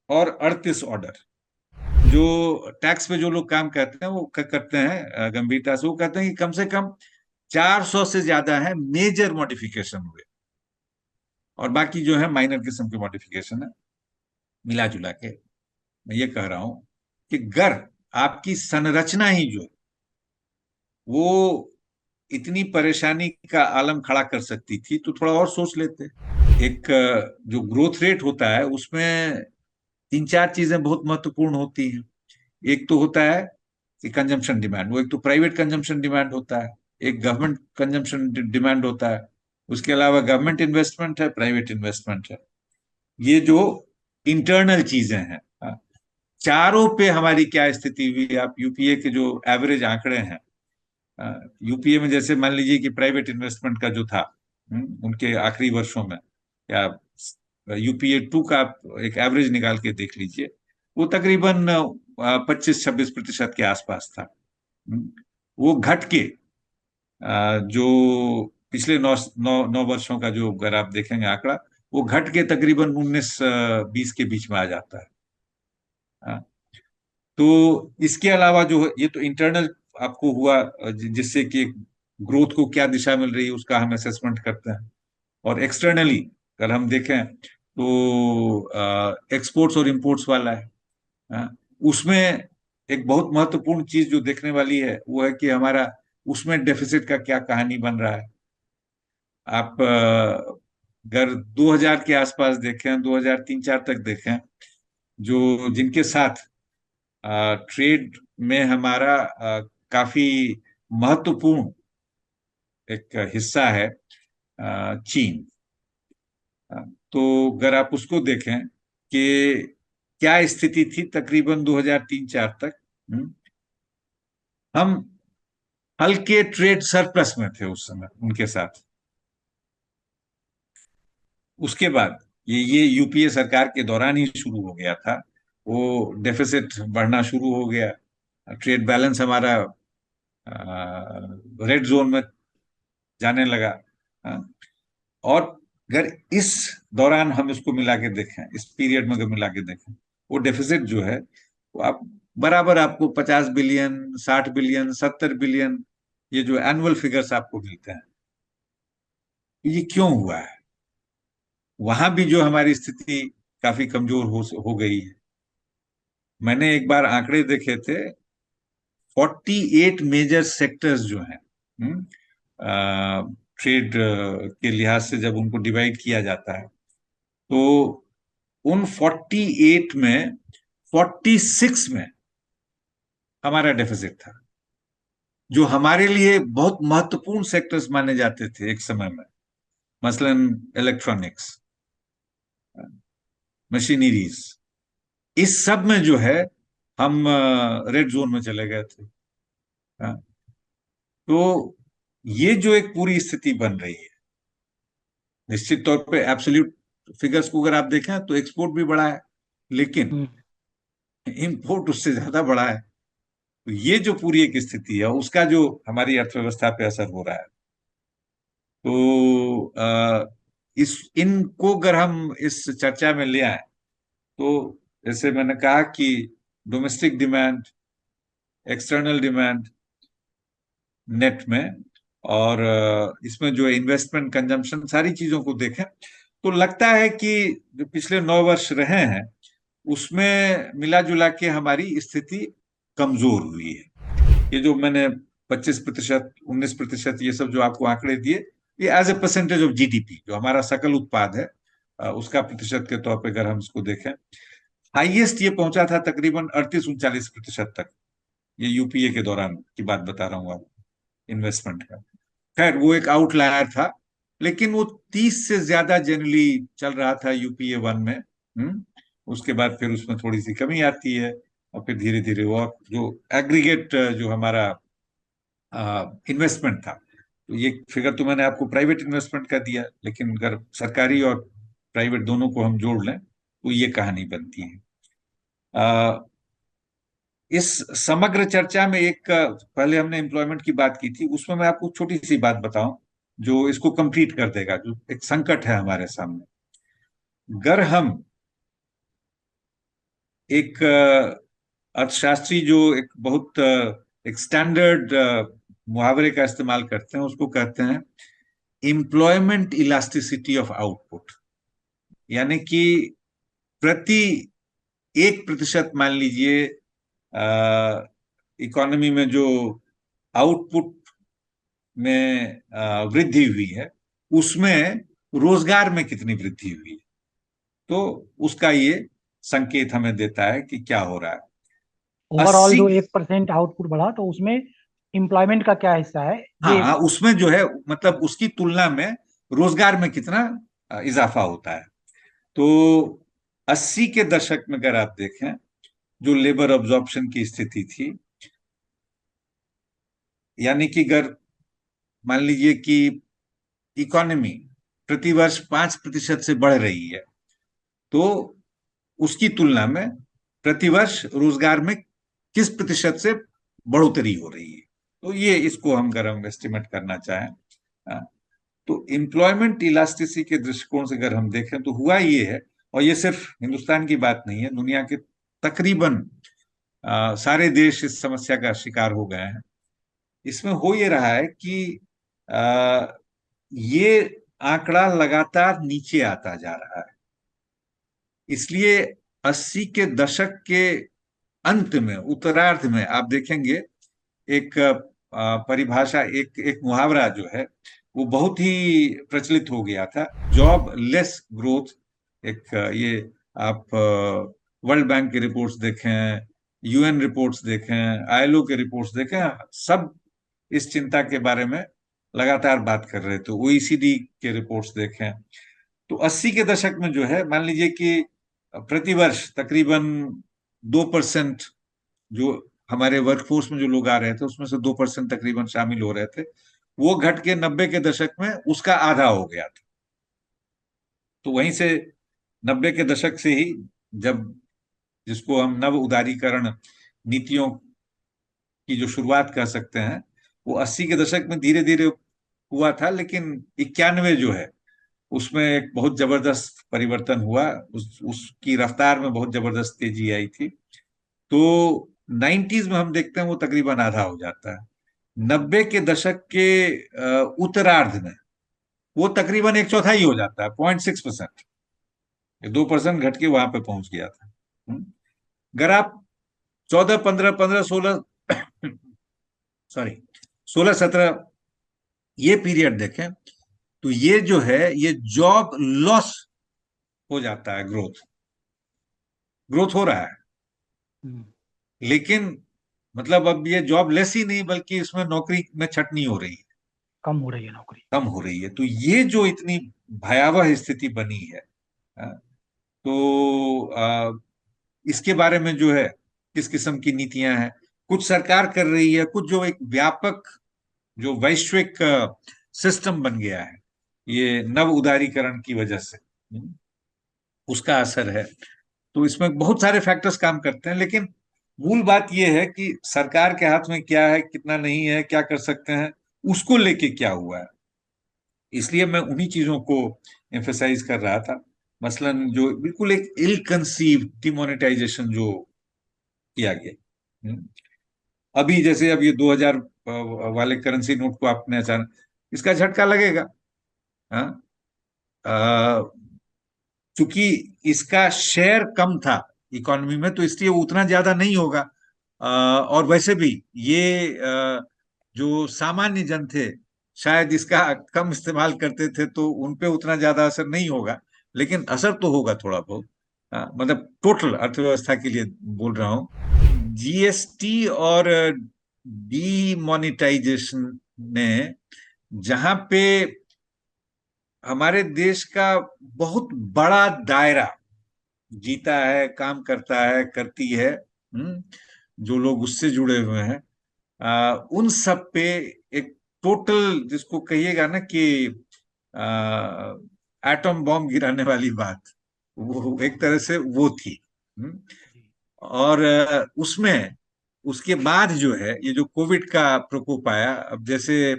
और 38 ऑर्डर। जो टैक्स पे जो लोग काम करते हैं वो करते हैं गंभीरता से, वो कहते हैं कि कम से कम 400 से ज्यादा है मेजर मॉडिफिकेशन हुए, और बाकी जो है माइनर किस्म के मॉडिफिकेशन है। मिला जुला के मैं ये कह रहा हूं कि अगर आपकी संरचना ही जो है वो इतनी परेशानी का आलम खड़ा कर सकती थी तो थोड़ा और सोच लेते। एक जो ग्रोथ रेट होता है उसमें तीन चार चीजें बहुत महत्वपूर्ण होती हैं। एक तो होता है कि कंजम्पशन डिमांड, वो एक तो प्राइवेट कंजम्पशन डिमांड होता है, एक गवर्नमेंट कंजम्पशन डिमांड होता है। उसके अलावा गवर्नमेंट इन्वेस्टमेंट है, प्राइवेट इन्वेस्टमेंट है। ये जो इंटरनल चीजें हैं, चारों पे हमारी क्या स्थिति हुई। आप यूपीए के जो एवरेज आंकड़े हैं, यूपीए में जैसे मान लीजिए कि प्राइवेट इन्वेस्टमेंट का जो था, उनके आखिरी वर्षों में, या यूपीए 2 का आप एक एवरेज निकाल के देख लीजिए, वो तकरीबन 25-26% के आसपास था। वो घट के जो पिछले 9 वर्षों का जो अगर आप देखेंगे आंकड़ा, वो घट के तकरीबन 19-20 के बीच में आ जाता है। हाँ। तो इसके अलावा जो है, ये तो इंटरनल आपको हुआ जिससे कि ग्रोथ को क्या दिशा मिल रही है उसका हम असेसमेंट करते हैं। और एक्सटर्नली अगर हम देखें तो एक्सपोर्ट्स और इंपोर्ट्स वाला है। उसमें एक बहुत महत्वपूर्ण चीज जो देखने वाली है वो है कि हमारा उसमें डेफिसिट का क्या कहानी बन रहा है। आप अगर 2000 के आसपास देखें, 2003-4 तक देखें, जो जिनके साथ ट्रेड में हमारा काफी महत्वपूर्ण एक हिस्सा है, चीन। तो अगर आप उसको देखें कि क्या स्थिति थी तकरीबन 2003-4 तक, हम हल्के ट्रेड सरप्लस में थे उस समय उनके साथ। उसके बाद ये यूपीए सरकार के दौरान ही शुरू हो गया था, वो डेफिसिट बढ़ना शुरू हो गया, ट्रेड बैलेंस हमारा रेड जोन में जाने लगा। हाँ, और अगर इस दौरान हम इसको मिला के देखें, इस पीरियड में अगर मिला के देखें, वो डेफिसिट जो है वो आप बराबर आपको 50 बिलियन, 60 बिलियन, 70 बिलियन, ये जो एनुअल फिगर्स आपको मिलते हैं, ये क्यों हुआ है? वहां भी जो हमारी स्थिति काफी कमजोर हो गई है। मैंने एक बार आंकड़े देखे थे, 48 मेजर सेक्टर्स जो हैं, ट्रेड के लिहाज से जब उनको डिवाइड किया जाता है, तो उन 48 में 46 में हमारा डेफिसिट था, जो हमारे लिए बहुत महत्वपूर्ण सेक्टर्स माने जाते थे एक समय में। मसलन इलेक्ट्रॉनिक्स, मशीनरीज, इस सब में जो है हम रेड जोन में चले गए थे। हाँ, तो ये जो एक पूरी स्थिति बन रही है, निश्चित तौर पे एब्सोल्यूट फिगर्स को अगर आप देखें तो एक्सपोर्ट भी बढ़ा है, लेकिन हम्म। इंपोर्ट उससे ज्यादा बढ़ा है। तो ये जो पूरी एक स्थिति है, उसका जो हमारी अर्थव्यवस्था पे असर हो रहा है, तो इस इनको अगर हम इस चर्चा में ले आए, तो जैसे मैंने कहा कि domestic demand, external demand net में, और इसमें जो इन्वेस्टमेंट, कंजम्पशन, सारी चीजों को देखें, तो लगता है कि जो पिछले 9 वर्ष रहे हैं उसमें मिला जुला के हमारी स्थिति कमजोर हुई है। ये जो मैंने 25%, 19%, ये सब जो आपको आंकड़े दिए, ये as a percentage of GDP, जो हमारा सकल उत्पाद है, उसका प्रतिशत के तौर पे अगर हम इसको देखें, हाईएस्ट ये पहुंचा था तकरीबन 38-39% तक। ये यूपीए के दौरान की बात बता रहा हूँ आपको, इन्वेस्टमेंट का। खैर वो एक आउटलायर था, लेकिन वो 30 से ज्यादा जनरली चल रहा था यूपीए 1 में। उसके बाद फिर उसमें थोड़ी सी कमी आती है, और फिर धीरे धीरे वो जो एग्रीगेट जो हमारा इन्वेस्टमेंट था, तो ये फिगर तो मैंने आपको प्राइवेट इन्वेस्टमेंट का दिया, लेकिन अगर सरकारी और प्राइवेट दोनों को हम जोड़ लें तो ये कहानी बनती है। अ, इस समग्र चर्चा में एक पहले हमने एम्प्लॉयमेंट की बात की थी, उसमें मैं आपको छोटी सी बात बताऊं जो इसको कंप्लीट कर देगा, जो एक संकट है हमारे सामने। अगर हम एक अर्थशास्त्री जो एक बहुत एक स्टैंडर्ड मुहावरे का इस्तेमाल करते हैं, उसको कहते हैं एम्प्लॉयमेंट इलास्टिसिटी ऑफ आउटपुट। यानी कि प्रति 1% मान लीजिए इकोनॉमी में जो आउटपुट में वृद्धि हुई है, उसमें रोजगार में कितनी वृद्धि हुई है, तो उसका ये संकेत हमें देता है कि क्या हो रहा है। ओवरऑल 80, जो 1% आउटपुट बढ़ा तो उसमें एम्प्लॉयमेंट का क्या हिस्सा है ये? हाँ, उसमें जो है मतलब उसकी तुलना में रोजगार में कितना इजाफा होता है। तो 80 के दशक में अगर आप देखें, जो लेबर अब्जॉर्प्शन की स्थिति थी, यानी कि अगर मान लीजिए कि इकोनॉमी प्रतिवर्ष 5% से बढ़ रही है, तो उसकी तुलना में प्रतिवर्ष रोजगार में किस प्रतिशत से बढ़ोतरी हो रही है। तो ये इसको अगर हम एस्टिमेट करना चाहें, हाँ, तो एम्प्लॉयमेंट इलास्टिसिटी के दृष्टिकोण से अगर हम देखें तो हुआ ये है, और ये सिर्फ हिंदुस्तान की बात नहीं है, दुनिया के तकरीबन सारे देश इस समस्या का शिकार हो गए हैं। इसमें हो ये रहा है कि आ, ये आंकड़ा लगातार नीचे आता जा रहा है। इसलिए 80 के दशक के अंत में, उत्तरार्ध में आप देखेंगे एक परिभाषा, एक एक मुहावरा जो है वो बहुत ही प्रचलित हो गया था, जॉब लेस ग्रोथ। एक ये आप वर्ल्ड बैंक की रिपोर्ट्स देखें, यूएन रिपोर्ट्स देखें, आईएलओ के रिपोर्ट्स देखें, सब इस चिंता के बारे में लगातार बात कर रहे थे। ओईसीडी के रिपोर्ट्स देखें, तो 80 के दशक में जो है, मान लीजिए कि प्रतिवर्ष तकरीबन 2% जो हमारे वर्कफोर्स में जो लोग आ रहे थे उसमें से 2% तकरीबन शामिल हो रहे थे। वो घट के 90 के दशक में उसका आधा हो गया था। तो वहीं से 90 के दशक से ही, जब जिसको हम नव उदारीकरण नीतियों की जो शुरुआत कर सकते हैं, वो 80 के दशक में धीरे धीरे हुआ था, लेकिन 91 जो है उसमें एक बहुत जबरदस्त परिवर्तन हुआ। उसकी रफ्तार में बहुत जबरदस्त तेजी आई थी। तो 90s में हम देखते हैं वो तकरीबन आधा हो जाता है। 90 के दशक के उत्तरार्ध में वो तकरीबन एक चौथाई हो जाता है, 0.6%। 2% घट के वहां पे पहुंच गया था। अगर आप 14, 15, 15, 16, सॉरी, 16, 17 ये पीरियड देखें, तो ये जो है ये जॉब लॉस हो जाता है। ग्रोथ ग्रोथ हो रहा है, हम्म। लेकिन मतलब अब ये जॉब लेस ही नहीं, बल्कि इसमें नौकरी में छटनी हो रही है, कम हो रही है नौकरी। कम हो रही है। तो ये जो इतनी भयावह स्थिति बनी है, तो इसके बारे में जो है किस किस्म की नीतियां हैं, कुछ सरकार कर रही है, कुछ जो एक व्यापक जो वैश्विक सिस्टम बन गया है ये नव उदारीकरण की वजह से, उसका असर है। तो इसमें बहुत सारे फैक्टर्स काम करते हैं, लेकिन मूल बात यह है कि सरकार के हाथ में क्या है, कितना नहीं है, क्या कर सकते हैं, उसको लेके क्या हुआ है। इसलिए मैं उन्हीं चीजों को एम्फेसाइज कर रहा था। मसलन जो बिल्कुल एक इल कंसीव डिमोनेटाइजेशन जो किया गया। हम्म। अभी जैसे अब ये 2000 वाले करेंसी नोट को आपने अचानक, इसका झटका लगेगा। हाँ, चूंकि इसका शेयर कम था इकोनॉमी में, तो इसलिए वो उतना ज्यादा नहीं होगा। और वैसे भी ये जो सामान्य जन थे शायद इसका कम इस्तेमाल करते थे, तो उन पे उतना ज्यादा असर नहीं होगा। लेकिन असर तो होगा थोड़ा बहुत। मतलब टोटल अर्थव्यवस्था के लिए बोल रहा हूँ। जीएसटी और डीमोनेटाइजेशन ने जहां पे हमारे देश का बहुत बड़ा दायरा जीता है, काम करता है, करती है, जो लोग उससे जुड़े हुए हैं, उन सब पे एक टोटल, जिसको कहिएगा ना कि एटम बॉम्ब गिराने वाली बात, वो एक तरह से वो थी। हम्म। जी। और उसमें उसके बाद जो है ये जो कोविड का प्रकोप आया, अब जैसे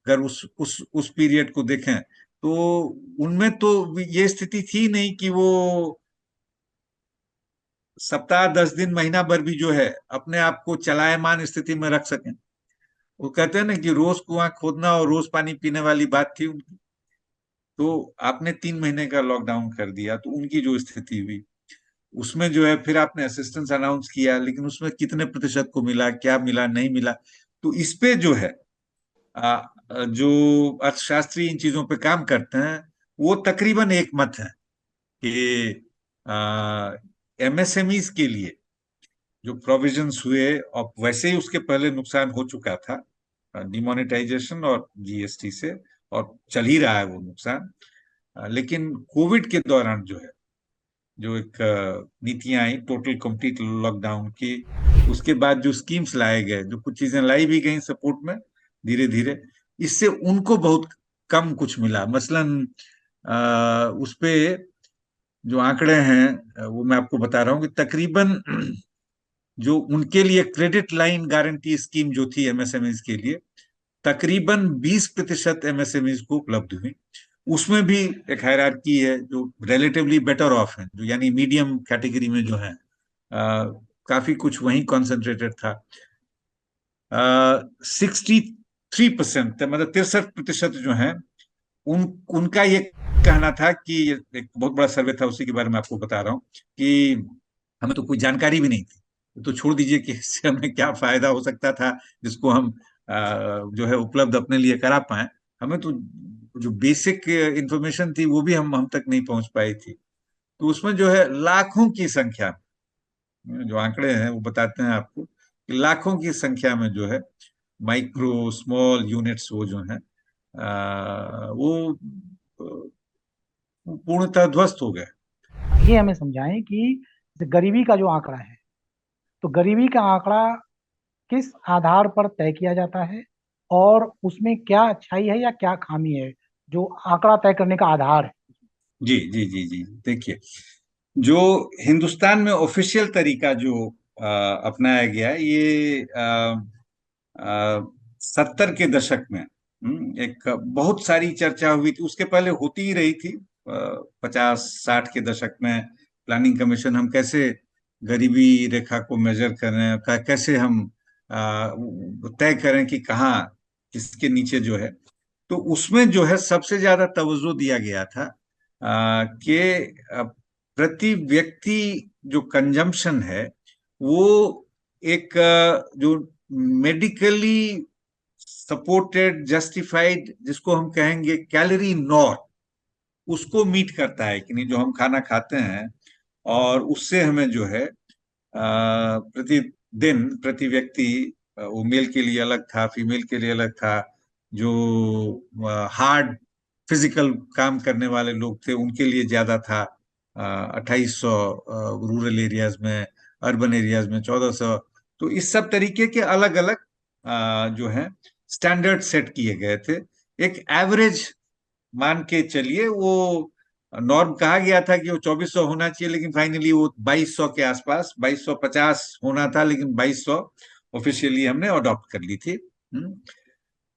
अगर उस पीरियड को देखें, तो उनमें तो ये स्थिति थी नहीं कि वो सप्ताह, 10 दिन, महीना भर भी जो है अपने आप को चलायमान स्थिति में रख सकें। वो कहते हैं ना कि रोज कुआं खोदना और रोज पानी पीने वाली बात थी उनकी। तो आपने 3 महीने का लॉकडाउन कर दिया, तो उनकी जो स्थिति हुई, उसमें जो है फिर आपने असिस्टेंस अनाउंस किया, लेकिन उसमें कितने प्रतिशत को मिला, क्या मिला, नहीं मिला। तो इस पे जो है जो अर्थशास्त्री इन चीजों पे काम करते हैं, वो तकरीबन एक मत है कि एमएसएमईज के लिए जो प्रोविजंस हुए, और वैसे ही उसके पहले नुकसान हो चुका था डिमोनेटाइजेशन और जीएसटी से, और चल ही रहा है वो नुकसान। लेकिन कोविड के दौरान जो है, जो एक नीतियां आई टोटल कंप्लीट लॉकडाउन की, उसके बाद जो स्कीम्स लाए गए, जो कुछ चीजें लाई भी गई सपोर्ट में धीरे धीरे, इससे उनको बहुत कम कुछ मिला। मसलन उस पे जो आंकड़े हैं, वो मैं आपको बता रहा हूँ कि तकरीबन जो उनके लिए क्रेडिट लाइन गारंटी स्कीम जो थी एमएसएमईज के लिए, तकरीबन 20% एमएसएमईज को उपलब्ध हुई। उसमें भी एक हायरार्की है, जो रिलेटिवली बेटर ऑफ है, जो यानी मीडियम कैटेगरी में जो है, काफी कुछ वहीं कॉन्सेंट्रेटेड था। 63%, मतलब 63% जो है, उन उनका ये कहना था कि, एक बहुत बड़ा सर्वे था, उसी के बारे में आपको बता रहा हूँ कि हमें तो कोई जानकारी भी नहीं थी, तो छोड़ दीजिए कि इससे हमें क्या फायदा हो सकता था जिसको हम जो है उपलब्ध अपने लिए करा पाए। हमें तो जो बेसिक इंफॉर्मेशन थी वो भी हम तक नहीं पहुंच पाई थी। तो उसमें जो है लाखों की संख्या में, जो आंकड़े हैं वो बताते हैं आपको कि लाखों की संख्या में जो है माइक्रो स्मॉल यूनिट्स वो जो है वो पूर्णतः ध्वस्त हो गए। ये हमें समझाएं कि जैसे गरीबी का जो आंकड़ा है, तो गरीबी का आंकड़ा किस आधार पर तय किया जाता है, और उसमें क्या अच्छाई है या क्या खामी है, जो आंकड़ा तय करने का आधार है। जी जी जी जी, देखिए, जो हिंदुस्तान में ऑफिशियल तरीका जो अपनाया गया है, ये 70 के दशक में एक बहुत सारी चर्चा हुई थी, उसके पहले होती ही रही थी। 50-60 के दशक में प्लानिंग कमीशन, हम कैसे गरीबी रेखा को मेजर करें, कैसे हम तय करें कि कहाँ किसके नीचे जो है। तो उसमें जो है सबसे ज्यादा तवज्जो दिया गया था कि प्रति व्यक्ति जो कंजम्पशन है, वो एक जो मेडिकली सपोर्टेड जस्टिफाइड, जिसको हम कहेंगे कैलोरी नॉर्म, उसको मीट करता है कि नहीं, जो हम खाना खाते हैं। और उससे हमें जो है प्रतिदिन प्रति व्यक्ति, वो मेल के लिए अलग था, फीमेल के लिए अलग था, जो हार्ड फिजिकल काम करने वाले लोग थे उनके लिए ज्यादा था 2800, रूरल एरियाज में, अर्बन एरियाज में 1400। तो इस सब तरीके के अलग अलग जो है स्टैंडर्ड सेट किए गए थे। एक एवरेज मान के चलिए, वो नॉर्म कहा गया था कि वो 2400 होना चाहिए, लेकिन फाइनली वो 2200 के आसपास, 2250 होना था, लेकिन 2200 ऑफिशियली हमने अडॉप्ट कर ली थी।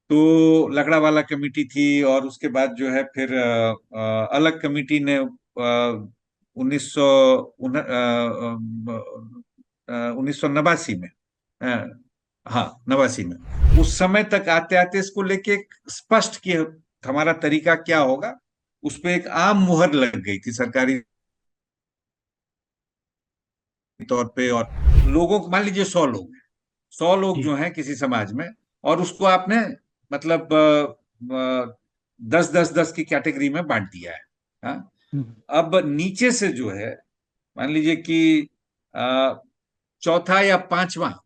तो लकड़ा वाला कमेटी थी, और उसके बाद जो है फिर अलग कमेटी ने 1989 में, हाँ 89 में, उस समय तक आते आते इसको लेके एक स्पष्ट कि हमारा तरीका क्या होगा, उस पे एक आम मुहर लग गई थी सरकारी तौर पे। और लोगों को, मान लीजिए 100 लोग हैं, 100 लोग जी। जो हैं किसी समाज में, और उसको आपने मतलब 10-10-10 की कैटेगरी में बांट दिया है। हाँ? हम्म। अब नीचे से जो है, मान लीजिए कि अ, चौथा या पांचवा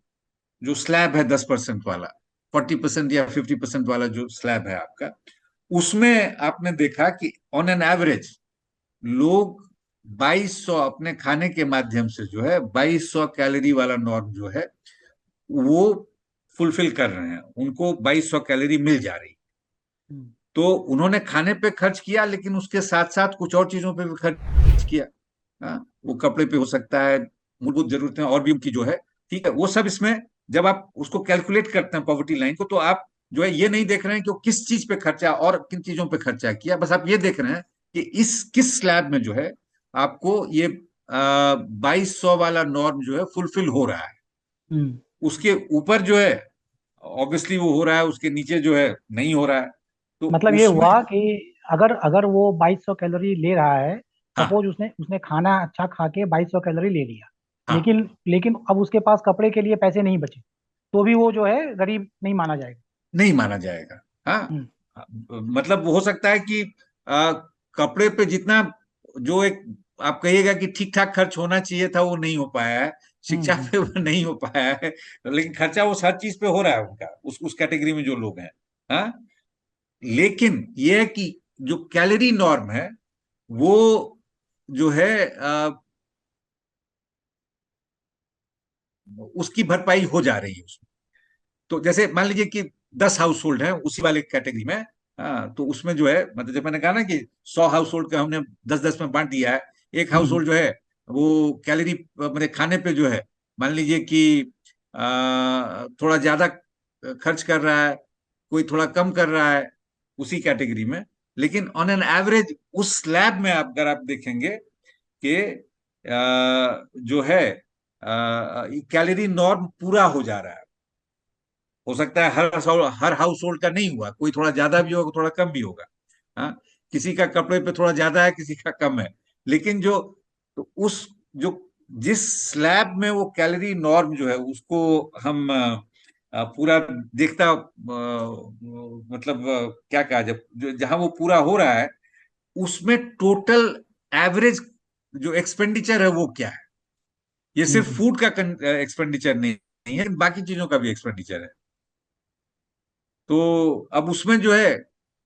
जो स्लैब है 10% वाला, 40% या 50% वाला जो स्लैब है आपका, उसमें आपने देखा कि ऑन एन एवरेज लोग 2200 अपने खाने के माध्यम से जो है 2200 कैलोरी वाला नॉर्म जो है वो फुलफिल कर रहे हैं, उनको 2200 कैलोरी मिल जा रही। हम्म। तो उन्होंने खाने पे खर्च किया, लेकिन उसके साथ साथ कुछ और चीजों पे भी खर्च किया। हाँ, वो कपड़े पे हो सकता है, मूलभूत जरूरतें और भी उनकी जो है, ठीक है, वो सब इसमें जब आप उसको कैलकुलेट करते हैं पॉवर्टी लाइन को, तो आप जो है ये नहीं देख रहे हैं कि वो किस चीज पे खर्चा और किन चीजों पे खर्चा किया, बस आप ये देख रहे हैं कि इस किस स्लैब में जो है आपको ये 2200 वाला नॉर्म जो है फुलफिल हो रहा है। हम्म। उसके ऊपर जो है ऑब्वियसली वो हो रहा है, उसके नीचे जो है नहीं हो रहा है। तो मतलब ये उसमें, हुआ कि अगर अगर वो 2200 कैलोरी ले रहा है, हाँ सपोज उसने उसने खाना अच्छा खा के 2200 कैलोरी ले लिया, हाँ, लेकिन लेकिन अब उसके पास कपड़े के लिए पैसे नहीं बचे, तो भी वो जो है गरीब नहीं माना जाएगा। नहीं माना जाएगा। हाँ, हम्म। मतलब हो सकता है कि आ, कपड़े पे जितना जो एक आप कहिएगा कि ठीक ठाक खर्च होना चाहिए था, वो नहीं हो पाया है, शिक्षा हम्म। पे वो नहीं हो पाया है, लेकिन खर्चा वो हर चीज पे हो रहा है उनका, उस कैटेगरी में जो लोग हैं। हाँ, लेकिन ये है कि जो कैलोरी नॉर्म है वो जो है उसकी भरपाई हो जा रही है उसमें। तो जैसे मान लीजिए कि 10 हाउस होल्ड है उसी वाले कैटेगरी में, हाँ, तो उसमें जो है, मतलब जब मैंने कहा ना कि 100 हाउस होल्ड का हमने 10-10 में बांट दिया है, एक हाउस हम्म। होल्ड जो है वो कैलोरी मेरे खाने पे जो है, मान लीजिए कि थोड़ा ज्यादा खर्च कर रहा है, कोई थोड़ा कम कर रहा है उसी कैटेगरी में, लेकिन ऑन एन एवरेज उस स्लैब में आप अगर आप देखेंगे कि जो है कैलोरी नॉर्म पूरा हो जा रहा है। हो सकता है हर हाउस होल्ड का नहीं हुआ, कोई थोड़ा ज्यादा भी होगा, थोड़ा कम भी होगा। हाँ, किसी का कपड़े पे थोड़ा ज्यादा है, किसी का कम है, लेकिन जो, तो उस जो जिस स्लैब में वो कैलोरी नॉर्म जो है उसको हम पूरा देखता, मतलब क्या कहा, जब जहां वो पूरा हो रहा है, उसमें टोटल एवरेज जो एक्सपेंडिचर है वो क्या है। ये सिर्फ हम्म। फूड का एक्सपेंडिचर नहीं है, बाकी चीजों का भी एक्सपेंडिचर है। तो अब उसमें जो है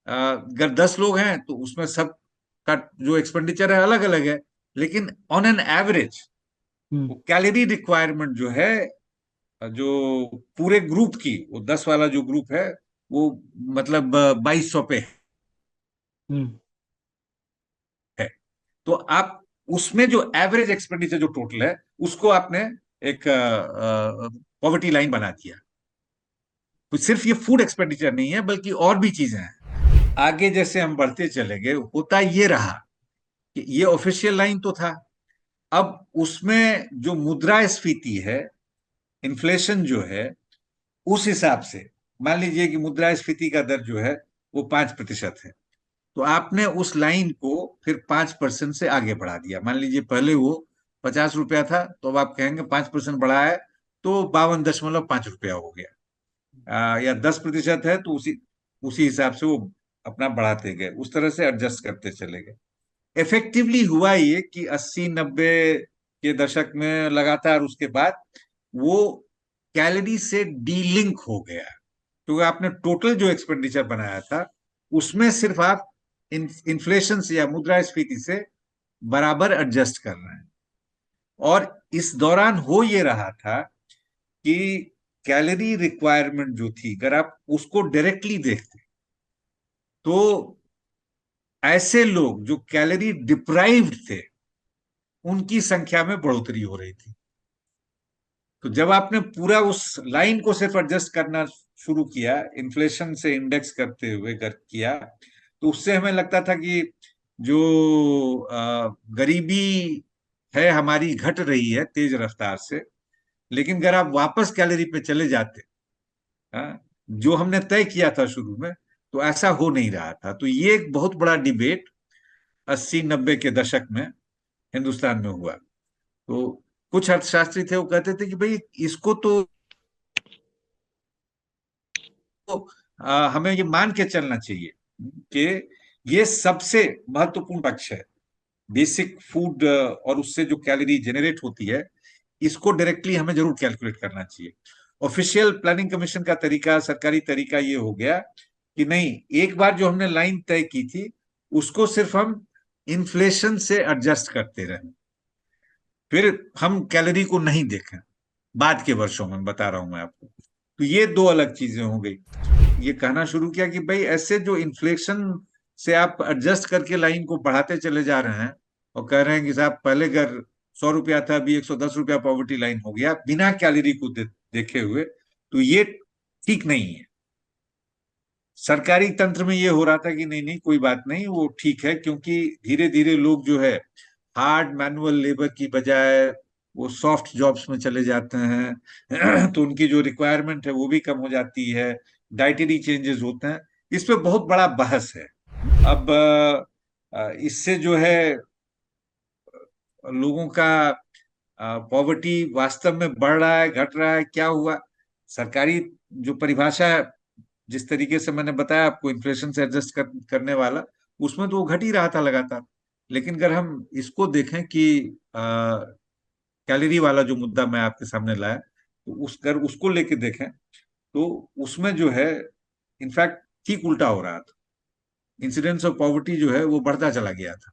अगर 10 लोग हैं तो उसमें सब का जो एक्सपेंडिचर है अलग अलग है, लेकिन ऑन एन एवरेज हम्म। वो कैलोरी रिक्वायरमेंट जो है, जो पूरे ग्रुप की, वो 10 वाला जो ग्रुप है, वो मतलब 2200 पे हम्म। है। तो आप उसमें जो एवरेज एक्सपेंडिचर जो टोटल है, उसको आपने एक पॉवर्टी लाइन बना दिया। तो सिर्फ ये फूड एक्सपेंडिचर नहीं है, बल्कि और भी चीजें हैं। आगे जैसे हम बढ़ते चले गए, होता ये रहा कि ये ऑफिशियल लाइन तो था। अब उसमें जो मुद्रास्फीति है, इन्फ्लेशन जो है, उस हिसाब से मान लीजिए कि मुद्रास्फीति का दर जो है वो 5% है। तो आपने उस लाइन को फिर 5% से आगे बढ़ा दिया। मान लीजिए पहले वो 50 रुपया था, तो अब आप कहेंगे 5% बढ़ा है, तो 52.5 रुपया हो गया। या 10% है तो उसी उसी हिसाब से वो अपना बढ़ाते गए, उस तरह से एडजस्ट करते चले गए। इफेक्टिवली हुआ ये कि 80-90 के दशक में लगातार उसके बाद वो कैलोरी से डीलिंक हो गया, क्योंकि आपने टोटल जो एक्सपेंडिचर बनाया था उसमें सिर्फ आप इन्फ्लेशन से या मुद्रास्फीति से बराबर एडजस्ट कर रहे हैं। और इस दौरान हो ये रहा था कि कैलोरी रिक्वायरमेंट जो थी, अगर आप उसको डायरेक्टली देखते, तो ऐसे लोग जो कैलोरी डिप्राइव्ड थे उनकी संख्या में बढ़ोतरी हो रही थी। तो जब आपने पूरा उस लाइन को सिर्फ एडजस्ट करना शुरू किया, इन्फ्लेशन से इंडेक्स करते हुए किया, तो उससे हमें लगता था कि जो गरीबी है हमारी घट रही है तेज रफ्तार से। लेकिन अगर आप वापस कैलोरी पे चले जाते, हाँ, जो हमने तय किया था शुरू में, तो ऐसा हो नहीं रहा था। तो ये एक बहुत बड़ा डिबेट 80-90 के दशक में हिंदुस्तान में हुआ। तो कुछ अर्थशास्त्री थे, वो कहते थे कि भाई इसको तो हमें ये मान के चलना चाहिए कि ये सबसे महत्वपूर्ण पक्ष है। बेसिक फूड और उससे जो कैलोरी जनरेट होती है, इसको डायरेक्टली हमें जरूर कैलकुलेट करना चाहिए। ऑफिशियल प्लानिंग कमीशन का तरीका, सरकारी तरीका ये हो गया कि नहीं, एक बार जो हमने लाइन तय की थी उसको सिर्फ हम इन्फ्लेशन से एडजस्ट करते रहे, फिर हम कैलोरी को नहीं देखें। बाद के वर्षों में बता रहा हूं मैं आपको। तो ये दो अलग चीजें हो गई। ये कहना शुरू किया कि भाई ऐसे जो इन्फ्लेशन से आप एडजस्ट करके लाइन को बढ़ाते चले जा रहे हैं और कह रहे हैं कि साहब पहले अगर 100 रुपया था, अभी 110 रुपया पॉवर्टी लाइन हो गया बिना कैलोरी को देखे हुए, तो ये ठीक नहीं है। सरकारी तंत्र में ये हो रहा था कि नहीं नहीं कोई बात नहीं, वो ठीक है, क्योंकि धीरे धीरे लोग जो है हार्ड मैनुअल लेबर की बजाय वो सॉफ्ट जॉब्स में चले जाते हैं तो उनकी जो रिक्वायरमेंट है वो भी कम हो जाती है, डाइटरी चेंजेस होते हैं। इस पे बहुत बड़ा बहस है। अब इससे जो है लोगों का पॉवर्टी वास्तव में बढ़ रहा है, घट रहा है, क्या हुआ? सरकारी जो परिभाषा है, जिस तरीके से मैंने बताया आपको, इन्फ्लेशन से एडजस्ट करने वाला, उसमें तो वो घट ही रहा था लगातार। लेकिन अगर हम इसको देखें कि कैलोरी वाला जो मुद्दा मैं आपके सामने लाया, तो अगर उसको लेके देखें, तो उसमें जो है इनफैक्ट ठीक उल्टा हो रहा था। इंसिडेंस ऑफ पॉवर्टी जो है वो बढ़ता चला गया था।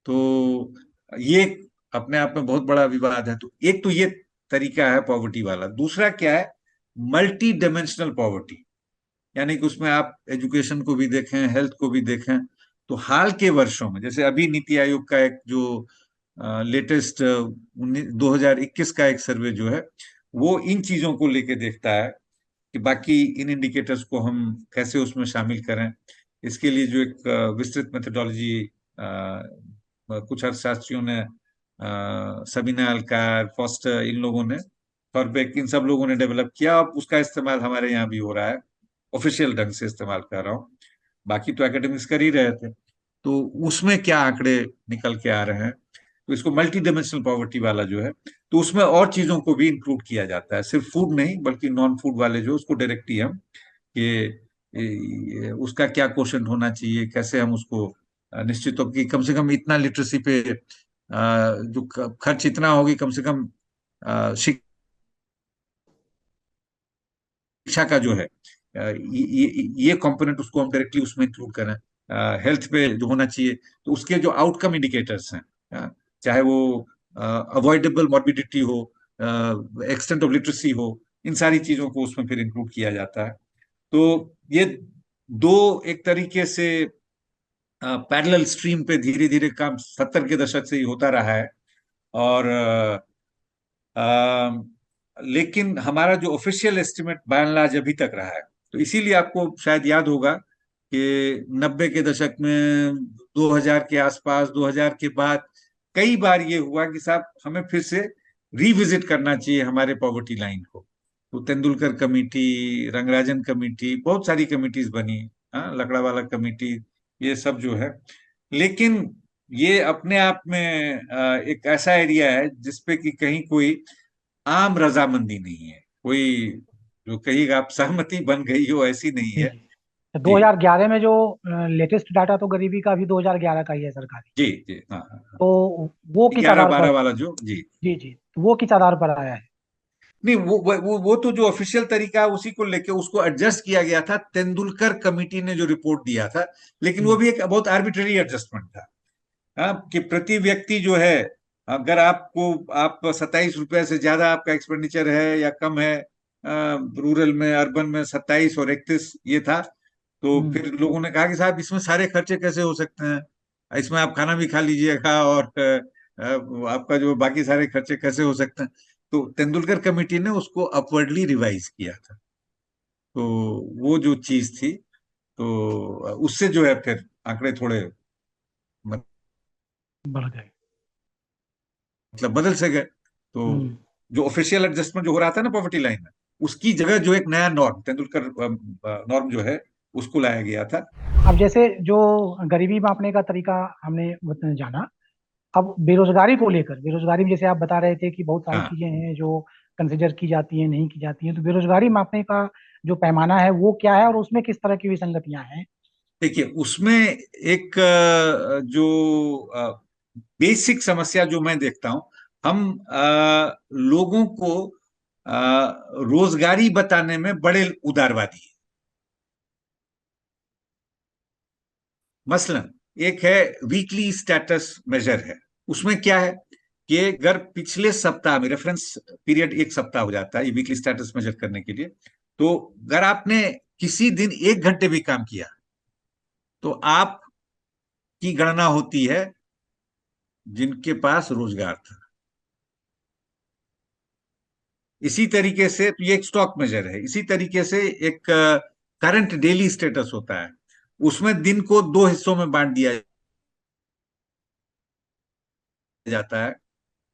तो ये अपने आप में बहुत बड़ा विवाद है। तो एक तो ये तरीका है पॉवर्टी वाला। दूसरा क्या है? मल्टी डायमेंशनल पॉवर्टी, यानी कि उसमें आप एजुकेशन को भी देखें, हेल्थ को भी देखें। तो हाल के वर्षों में, जैसे अभी नीति आयोग का एक जो लेटेस्ट 2021 का एक सर्वे जो है, वो इन चीजों को लेके देखता है कि बाकी इन इंडिकेटर्स को हम कैसे उसमें शामिल करें। इसके लिए जो एक विस्तृत मेथोडोलॉजी कुछ अर्थशास्त्रियों ने, सबीना अलकार, फॉस्टर, इन लोगों ने, थॉरबेक, इन सब लोगों ने डेवलप किया। अब उसका इस्तेमाल हमारे यहाँ भी हो रहा है, ऑफिशियल ढंग से इस्तेमाल कर रहा हूँ। बाकी तो एकेडमिक्स कर ही रहे थे। तो उसमें क्या आंकड़े निकल के आ रहे हैं, तो इसको मल्टी डायमेंशनल पॉवर्टी वाला जो है, तो उसमें और चीजों को भी इंक्लूड किया जाता है, सिर्फ फूड नहीं बल्कि नॉन फूड वाले जो, उसको डायरेक्टली हम उसका क्या क्वेश्चन होना चाहिए, कैसे हम उसको निश्चित हो कि कम से कम इतना लिटरेसी पे जो खर्च इतना होगी, कम से कम शिक्षा का जो है ये कंपोनेंट उसको हम डायरेक्टली उसमें इंक्लूड करें। हेल्थ पे जो होना चाहिए, तो उसके जो आउटकम इंडिकेटर्स हैं, चाहे वो अवॉइडेबल मॉर्बिडिटी हो, एक्सटेंट ऑफ लिटरेसी हो, इन सारी चीजों को उसमें फिर इंक्लूड किया जाता है। तो ये दो एक तरीके से पैरेलल स्ट्रीम पे धीरे धीरे काम 70 के दशक से ही होता रहा है। और लेकिन हमारा जो official estimate by and large अभी तक रहा है, तो इसीलिए आपको शायद याद होगा कि 90 के दशक में, 2000 के आसपास, 2000 के बाद कई बार ये हुआ कि साहब हमें फिर से रिविजिट करना चाहिए हमारे पॉवर्टी लाइन को। तो तेंदुलकर कमेटी, रंगराजन कमेटी, बहुत सारी कमिटीज बनी, हाँ, लकड़ावाला कमेटी, ये सब जो है। लेकिन ये अपने आप में एक ऐसा एरिया है जिसपे कि कहीं कोई आम रजामंदी नहीं है, कोई जो कहेगा आप सहमति बन गई हो, ऐसी नहीं जी है। जी। जी 2011 में जो लेटेस्ट डाटा तो गरीबी का भी 2011 का ही है सरकारी। जी जी, हाँ हाँ हाँ। तो वो किस 11-12 आधार पर? वाला जो, जी। जी जी, तो वो किस आधार पर आया है? नहीं, वो तो जो ऑफिशियल तरीका है उसी को लेके उसको एडजस्ट किया गया था, तेंदुलकर कमेटी ने जो रिपोर्ट दिया था। लेकिन वो हम्म भी एक बहुत आर्बिट्ररी एडजस्टमेंट था। हाँ, कि प्रति व्यक्ति जो है, अगर आपको, आप 27 रुपए से ज्यादा आपका एक्सपेंडिचर है या कम है, रूरल में, अर्बन में 27 और 31 ये था, तो हम्म। फिर लोगों ने कहा कि साहब इसमें सारे खर्चे कैसे हो सकते हैं, इसमें आप खाना भी खा लीजिएगा और आपका जो बाकी सारे खर्चे कैसे हो सकते हैं। तो तेंदुलकर कमेटी ने उसको अपवर्डली रिवाइज किया था। तो वो जो चीज थी, तो उससे जो है फिर आंकड़े थोड़े बढ़ गए। मतलब बदल से गए। तो हम्म। जो ऑफिशियल एडजस्टमेंट जो हो रहा था ना पॉवर्टी लाइन में, उसकी जगह जो एक नया नॉर्म, तेंदुलकर नॉर्म जो है, उसको लाया गया था। अब जैसे जो गरीबी मापने का तरीका हमने जाना, अब बेरोजगारी को लेकर, बेरोजगारी में जैसे आप बता रहे थे कि बहुत सारी हाँ, चीजें हैं जो कंसिडर की जाती हैं, नहीं की जाती हैं, तो बेरोजगारी मापने का जो पैमाना है वो क्या है और उसमें किस तरह की विसंगतियां हैं? देखिए उसमें एक जो बेसिक समस्या जो मैं देखता हूं, हम लोगों को रोजगारी बताने में बड़े उदारवादी हैं। मसलन एक है, वीकली स्टेटस मेजर है। उसमें क्या है कि अगर पिछले सप्ताह में, रेफरेंस पीरियड एक सप्ताह हो जाता है ये वीकली स्टेटस मेजर करने के लिए, तो अगर आपने किसी दिन 1 घंटे भी काम किया, तो आपकी गणना होती है जिनके पास रोजगार था। इसी तरीके से, तो ये एक स्टॉक मेजर है। इसी तरीके से एक करंट डेली स्टेटस होता है, उसमें दिन को दो हिस्सों में बांट दिया जाता है।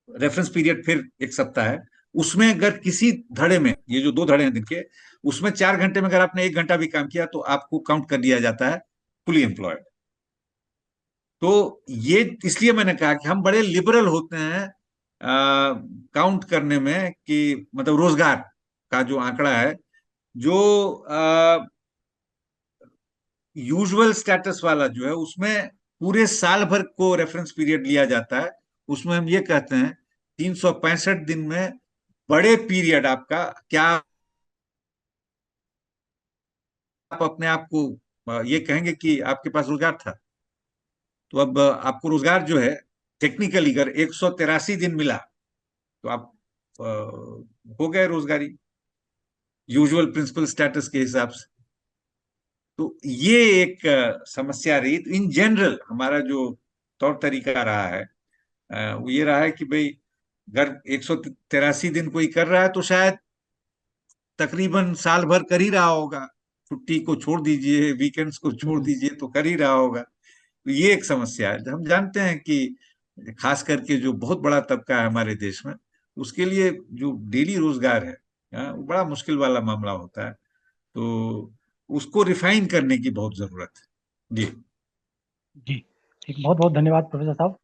रेफरेंस पीरियड फिर एक सप्ताह है। उसमें अगर किसी धड़े में, ये जो 2 धड़े हैं दिन के, उसमें 4 घंटे में अगर आपने 1 घंटा भी काम किया, तो आपको काउंट कर लिया जाता है फुली एम्प्लॉयड। तो ये इसलिए मैंने कहा कि हम बड़े लिबरल होते हैं काउंट करने में, कि मतलब रोजगार का जो आंकड़ा है, जो यूजुअल स्टेटस वाला जो है, उसमें पूरे साल भर को रेफरेंस पीरियड लिया जाता है। उसमें हम ये कहते हैं 365 दिन में बड़े पीरियड आपका क्या, आप अपने आप को ये कहेंगे कि आपके पास रोजगार था। तो अब आपको रोजगार जो है, टेक्निकली अगर 183 दिन मिला, तो आप हो गए रोजगारी, यूजुअल प्रिंसिपल स्टेटस के हिसाब से। तो ये एक समस्या रही। तो इन जनरल हमारा जो तौर तरीका रहा है, वो ये रहा है कि भाई अगर 183 दिन कोई कर रहा है, तो शायद तकरीबन साल भर कर ही रहा होगा। छुट्टी को छोड़ दीजिए, वीकेंड्स को छोड़ हम्म। दीजिए, तो कर ही रहा होगा। तो ये एक समस्या है। हम जानते हैं कि खास करके जो बहुत बड़ा तबका है हमारे देश में, उसके लिए जो डेली रोजगार है, वो बड़ा मुश्किल वाला मामला होता है। तो उसको रिफाइन करने की बहुत जरूरत है। जी। जी। ठीक, बहुत बहुत धन्यवाद प्रोफेसर साहब।